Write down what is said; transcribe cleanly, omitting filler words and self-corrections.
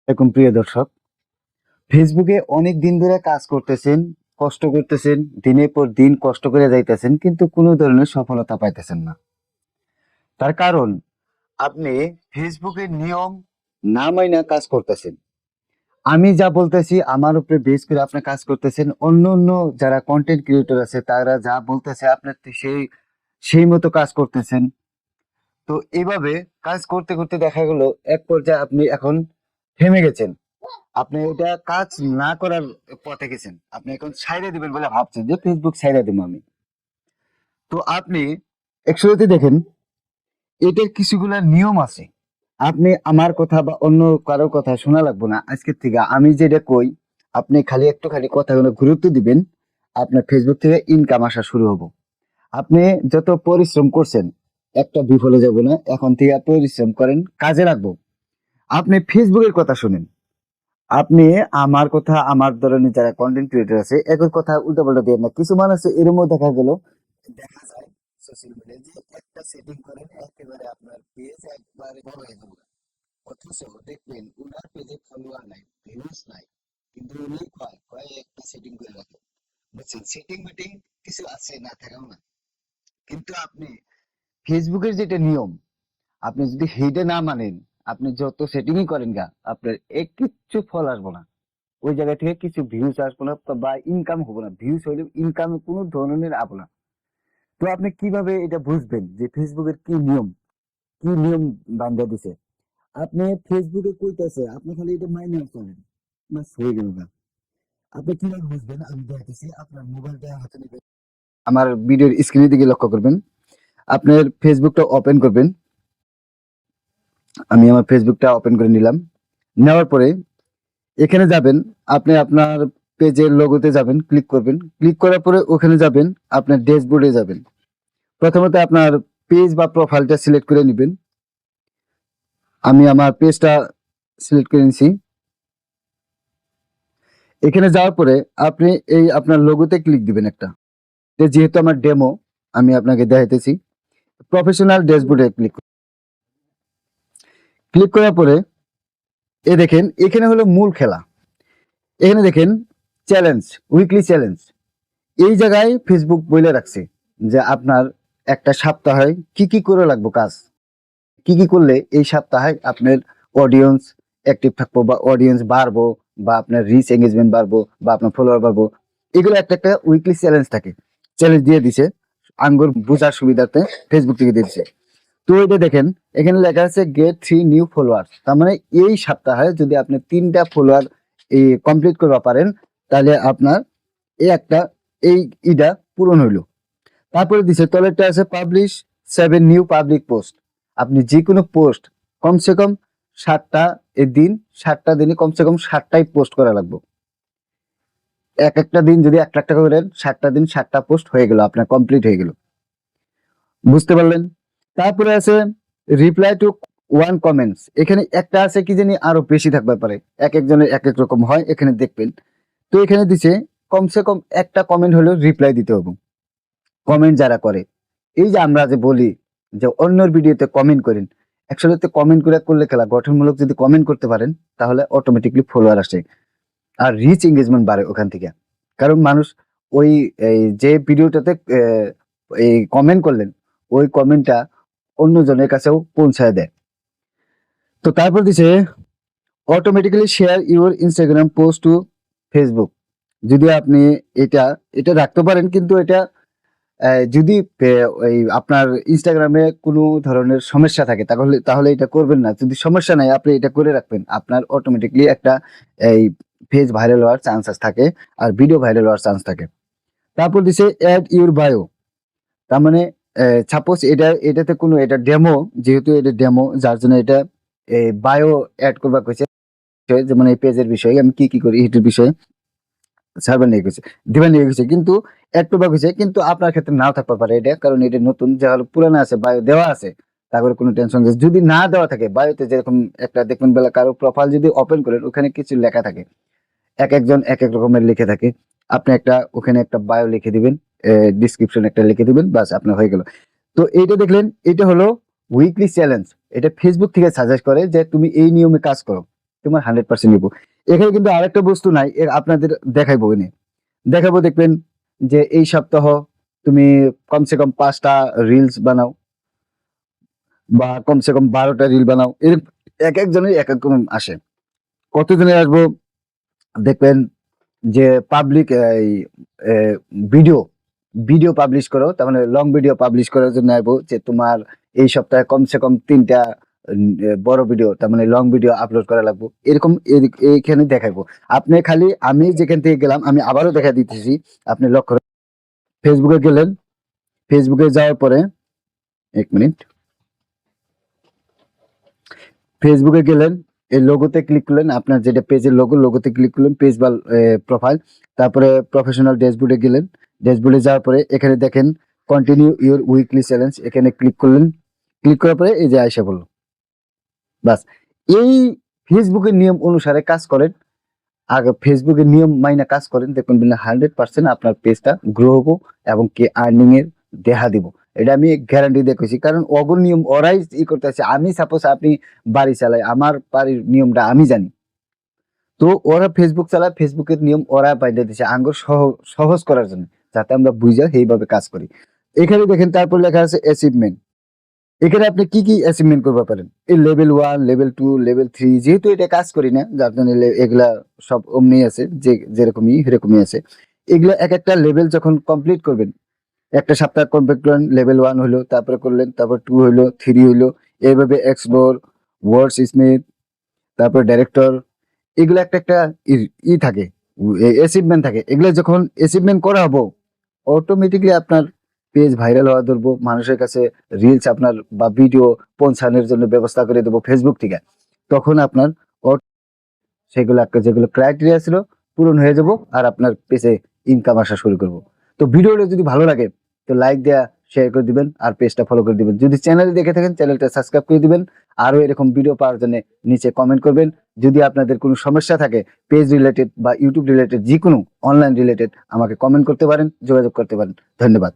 এরকম প্রিয় দর্শক, ফেসবুকে অনেক দিন ধরে কাজ করতেছেন, কষ্ট করতেছেন, দিনের পর দিন কষ্ট করে যাইতেছেন, কিন্তু কোনো ধরনের সফলতা পাইতেছেন না। তার কারণ আপনি ফেসবুকের নিয়ম না মাইনা কাজ করতেছেন। আমি যা বলতেছি আমার উপরে বেস করে আপনি কাজ করতেছেন, অন্য অন্য যারা কন্টেন্ট ক্রিয়েটর আছে তারা যা বলতেছে আপনার তো সেই সেই মতো কাজ করতেছেন। তো এইভাবে কাজ করতে করতে দেখা গেল এক পর্যায়ে আপনি এখন থেমে গেছেন। আপনি এটা কাজ না করার পথে গেছেন, আপনি এখন ছাইড়ে দিবেন বলে ভাবছেন যে ফেসবুক ছাইড়ে দিব আমি। তো আপনি একসাথে দেখেন, এটার কিছুগুলা নিয়ম আছে। আপনি আমার কথা বা অন্য কারোর কথা শোনা লাগবে না, আজকের থেকে আমি যেটা কই আপনি খালি একটুখানি কথাগুলো গুরুত্ব দিবেন। আপনার ফেসবুক থেকে ইনকাম আসা শুরু হবো। আপনি যত পরিশ্রম করছেন একটা বিফলে যাব না, এখন থেকে পরিশ্রম করেন, কাজে লাগবো। আপনি ফেসবুকের কথা শুনেন, আপনি আমার কথা, আমার ধরনের যারা কন্টেন্ট ক্রিয়েটর আছে একই কথা উল্টাপাল্টা দিয়ে না। কিছু মানুষ এরমও দেখা যায় সোশ্যাল মিডিয়ায় যে একটা সেটিং করেন একেবারে আপনার পেজ একবারে বড় হয়ে যাবে, অথচ দেখবেন উনার পেজে ফলোয়ার নাই, ভিউজ নাই, কিন্তু উনি কয় কয় একটা সেটিং করে রাখে। বুঝছেন, সেটিং মিটিং কিছু আছে, না থাকাও না। কিন্তু আপনি ফেসবুকের যেটা নিয়ম, আপনি যদি সেইটা না মানেন, আপনি যত সেটিংই করেন গা আপনার এক কিচ্ছু ফল আসবো না। ওই জায়গা থেকে কিছু ভিউজ আসবো না, বা ইনকাম হবো না, ভিউজ হইলে ইনকামে কোনো ধরনের আবো না। তো আপনি কিভাবে এটা বুঝবেন যে ফেসবুকের কি নিয়ম বান্ধা দিছে? আপনি ফেসবুকে কইতাছে আপনি খালি এটা মাইনে করেন, বাস হয়ে গেল না। আপনি কিভাবে বুঝবেন? আমি দেখাইতেছি, আপনার মোবাইলটা হাতে নেবেন, আমার ভিডিওর স্ক্রিনের দিকে লক্ষ্য করবেন, আপনার ফেসবুকটা ওপেন করবেন। আমি আমার ফেসবুকটা ওপেন করে নিলাম। নেওয়ার পরে এখানে যাবেন, আপনি আপনার পেজের লোগোতে যাবেন, ক্লিক করবেন। ক্লিক করার পরে ওখানে যাবেন, আপনার ড্যাশবোর্ডে যাবেন। প্রথমত আপনার পেজ বা প্রোফাইলটা সিলেক্ট করে নিবেন। আমি আমার পেজটা সিলেক্ট করে নিছি। এখানে যাওয়ার পরে আপনি এই আপনার লোগোতে ক্লিক দিবেন একটা। যেহেতু আমার ডেমো, আমি আপনাকে দেখাইতেছি। প্রফেশনাল ড্যাশবোর্ডে ক্লিক ক্লিক করার পরে এ দেখেন এখানে হলো মূল খেলা। এখানে দেখেন চ্যালেঞ্জ, উইকলি চ্যালেঞ্জ। এই জায়গায় ফেসবুক বলে রাখছে যে আপনার একটা সপ্তাহে কি কি করে লাগবে কাজ, কি কি করলে এই সপ্তাহে আপনার অডিয়েন্স অ্যাক্টিভ থাকবো, বা অডিয়েন্স বাড়বো, বা আপনার রিচ এঙ্গেজমেন্ট বাড়বো, বা আপনার ফলোয়ার বাড়বো। এগুলো একটা একটা উইকলি চ্যালেঞ্জ থাকে। চ্যালেঞ্জ দিয়ে দিছে আঙ্গুর বোঝার সুবিধার্থে, ফেসবুক থেকে দিয়ে দিছে। তো এটা দেখেন এখানে লেখা আছে গেট 3 নিউ ফলোয়ার। তার মানে এই সপ্তাহে যদি আপনি 3টা ফলোয়ার কমপ্লিট করতে পারেন, তাহলে আপনার এই একটা এই ইটা পূরণ হইলো। তারপরে দিছে তলেরটা আছে পাবলিশ 7 নিউ পাবলিক পোস্ট। আপনি যে কোনো পোস্ট কমসে কম 7টা, এই দিন 7টা দিনে কমসে কম 7টাই পোস্ট করা লাগবে। এক একটা দিন যদি 1 লাখ টাকা করেন, 7টা দিন 7টা পোস্ট হয়ে গেল, আপনার কমপ্লিট হয়ে গেল। বুঝতে পারলেন? তারপরে আছে রিপ্লাই টু 1 কমেন্টস। এখানে একটা আছে কি জানি আরো বেশি থাকতে পারে, এক একজনের এক এক রকম হয়, এখানে দেখবেন। তো এখানে দিছে কমসে কম একটা কমেন্ট হলেও রিপ্লাই দিতে হবে। কমেন্ট যারা করে, এই যে আমরা যে বলি যে অন্যর ভিডিওতে কমেন্ট করেন, অ্যাকচুয়ালি তো কমেন্ট করে করলে খেলা, গঠনমূলক যদি কমেন্ট করতে পারেন তাহলে অটোমেটিকলি ফলোয়ার আসে, আর রিচ এঙ্গেজমেন্ট বাড়ে ওখান থেকে। কারণ মানুষ ওই এই যে ভিডিওটাতে এই কমেন্ট করলেন, ওই কমেন্টটা অন্যজনের কাছেও পৌঁছায় দেয়। তো তারপর দিছে automatically share your Instagram post to Facebook. যদি আপনি এটা এটা রাখতে পারেন, কিন্তু এটা যদি ওই আপনার ইনস্টাগ্রামে কোনো ধরনের সমস্যা থাকে তাহলে তাহলে এটা করবেন না। যদি সমস্যা নাই আপনি এটা করে রাখবেন, আপনার অটোমেটিকলি একটা এই পেজ ভাইরাল হওয়ার চান্সেস থাকে, আর ভিডিও ভাইরাল হওয়ার চান্স থাকে। তারপর দিছে অ্যাড ইউর বায়ো। তার মানে সাপোজ এটাতে কোনো এটা ডেমো, যেহেতু এটা ডেমো যার জন্য এটা বায়ো অ্যাড করবা কইছে। যেমন এই পেজের বিষয়ে আমি কি কি করি এটার বিষয়ে সার্ভার নিয়ে গেছে, দিবা নিয়ে গেছে, কিন্তু একটু বা গেছে, কিন্তু আপনার ক্ষেত্রে নাও থাকতে পারে এটা, কারণ এটা নতুন, যা হলো পুরানো আছে বায়ো দেওয়া আছে, তারপরে কোনো টেনশন নেই। যদি না দেওয়া থাকে বায়োতে, যেরকম একটা দেখবেন বেলা কারো প্রোফাইল যদি ওপেন করেন ওখানে কিছু লেখা থাকে, এক একজন এক এক রকমের লিখে থাকে। আপনি একটা ওখানে একটা বায়ো লিখে দিবেন, ডিসক্রিপশন একটা লিখে দিবেন, বাস আপনার হয়ে গেল। তো এইটা দেখলেন, এটা হলো উইকলি চ্যালেঞ্জ। এটা ফেসবুক থেকে সাজেস্ট করে যে তুমি এই নিয়মে কাজ করো। তোমার 100% নিব। এখানে কিন্তু আরেকটা বস্তু নাই, আপনাদের দেখাইবো এনে, দেখাবো দেখবেন যে এই সপ্তাহ তুমি কমসে কম 5টা রিলস বানাও বা কমসে কম 12টা রিল বানাও, এর এক একজনের এক এক রকম আসে। কতজনের আসবো দেখবেন যে পাবলিক এই ভিডিও ভিডিও পাবলিশ করো, তার মানে লং ভিডিও পাবলিশ করার জন্য আসবো যে তোমার এই সপ্তাহে কমসে কম 3টা বড় ভিডিও, তার মানে লং ভিডিও আপলোড করা লাগবে, এরকম এইখানে দেখাবো। আপনি খালি আমি যেখান থেকে গেলাম আমি আবারও দেখা দিতেছি, আপনি লক্ষ্য ফেসবুকে গেলেন, ফেসবুকে যাওয়ার পরে 1 মিনিট, ফেসবুকে গেলেন, এই লোগোতে ক্লিক করলেন, আপনার যেটা পেজের লোগোতে ক্লিক করলেন, পেজ বা প্রোফাইল, তারপরে প্রফেশনাল ড্যাশবোর্ডে গেলেন, ড্যাশবোর্ডে যাওয়ার পরে এখানে দেখেন কন্টিনিউ ইউর উইকলি চ্যালেঞ্জ, এখানে ক্লিক করলেন, ক্লিক করার পরে এই যে আয়সা বলল, বাস। এই ফেসবুকের নিয়ম অনুসারে কাজ করেন, আগে ফেসবুকের নিয়ম মাইনা কাজ করেন, দেখবেন 100% আপনার পেজটা গ্রো হবো এবং কি আর্নিং এর দেখা দিব। এটা আমি গ্যারান্টি দিয়ে কইছি, কারণ অগর নিয়ম ওরাই করতেছে। আমি সাপোজ আপনি বাড়ি চালাই, আমার বাড়ির নিয়মটা আমি জানি, তো ওরা ফেসবুক চালায়, ফেসবুকের নিয়ম ওরা বাইরে দিছে আঙ্গুর সহজ করার জন্য, যাতে আমরা বুঝা সেইভাবে কাজ করি। এখানে দেখেন তারপর লেখা আছে অ্যাচিভমেন্ট, এখানে আপনি কি কি অ্যাচিভমেন্ট করতে পারেন, এই লেভেল 1, লেভেল 2, লেভেল 3, যেহেতু এটা কাজ করি না যার জন্য এগুলা সব অমনি আছে, যে যেরকমই সেরকমই আছে। এগুলা এক একটা লেভেল যখন কমপ্লিট করবেন, একটা সপ্তাহ কমপ্লিট করলেন, লেভেল 1 হলো, তারপরে করলেন, তারপর 2 হলো, 3 হলো, এইভাবে এক্সপ্লোর, ওয়ার্ডস স্মিথ, তারপর ডাইরেক্টর, এগুলো একটা একটা থাকে, অ্যাচিভমেন্ট থাকে। এগুলো যখন অ্যাচিভমেন্ট করা হবো, অটোমেটিকলি আপনার পেজ ভাইরাল হওয়া ধরবো, মানুষের কাছে রিলস আপনার বা ভিডিও পৌঁছানোর জন্য ব্যবস্থা করে দেবো ফেসবুক থেকে। তখন আপনার সেগুলো যেগুলো ক্রাইটেরিয়া ছিল পূরণ হয়ে যাব, আর আপনার পেজে ইনকাম আসা শুরু করব। তো ভিডিওটা যদি ভালো লাগে তো লাইক দেয়া, শেয়ার করে দিবেন, আর পেজটা ফলো করে দিবেন। যদি চ্যানেলে দেখে থাকেন চ্যানেলটা সাবস্ক্রাইব করে দিবেন। আরো এরকম ভিডিও পাওয়ার জন্য নিচে কমেন্ট করবেন। যদি আপনাদের কোনো সমস্যা থাকে পেজ রিলেটেড বা ইউটিউব রিলেটেড, যে কোনো অনলাইন রিলেটেড, আমাকে কমেন্ট করতে পারেন, যোগাযোগ করতে পারেন। ধন্যবাদ।